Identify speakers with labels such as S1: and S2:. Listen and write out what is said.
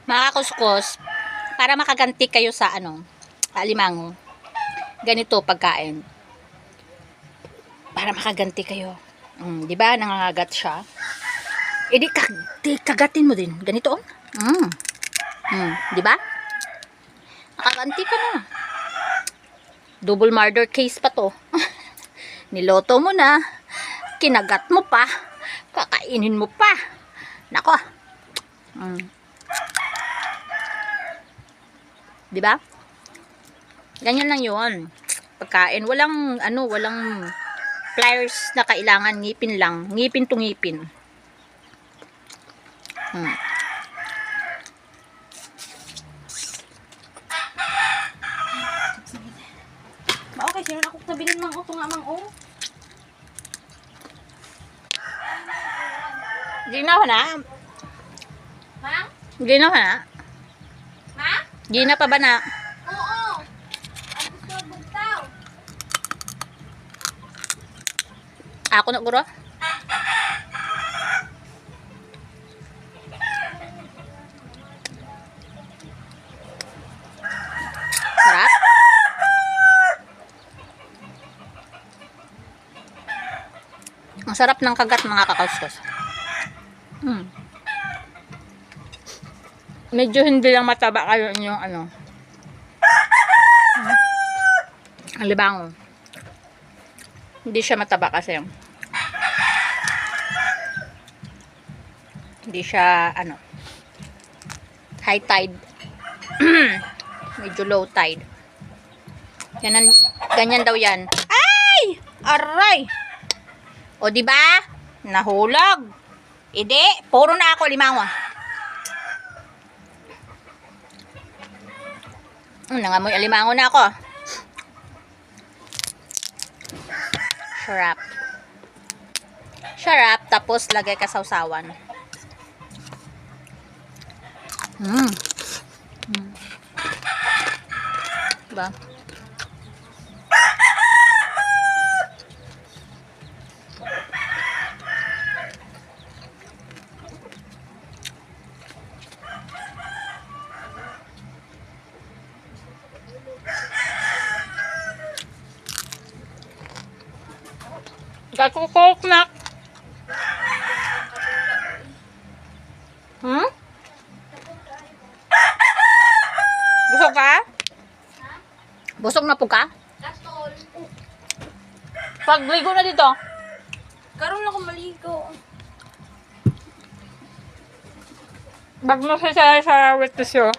S1: Mga kuskus, para makaganti kayo sa alimango. Ganito pagkain. Para makaganti kayo. 'Di ba? Nangangagat siya. Kagatin mo din. Ganito, oh. 'Di ba? Makaganti ka na. Double murder case pa to. Niloto mo na. Kinagat mo pa. Kakainin mo pa. Nako. 'Di ba? Ganyan lang 'yon. Pagkain, walang pliers na kailangan, ngipin lang. Ngipin to ngipin.
S2: Okay, sino na ako tabilin mang ito nga mang o?
S1: Ginawa na.
S2: Mang?
S1: Ginawa na.
S2: Mang?
S1: Gina pa ba na?
S2: Oo. Ang gusto bugtaw.
S1: Ako na guro. Sarap. Ang sarap ng kagat, mga kakaustos. Medyo hindi lang mataba kayo yung ang libango. Hindi siya mataba kasi hindi siya high tide. Medyo low tide. Ganyan daw yan. Ay! Aray! O diba? Nahulog. Hindi, puro na ako limango. Nangamoy alimango na ako. Sarap. Sarap, tapos lagay ka sausawan. Diba? Kakukok na. Busog ka? Busog na po ka?
S2: Kastol.
S1: Pagligo na dito.
S2: Karoon lang ako maligo.
S1: Bag mo siya sa wet tissue.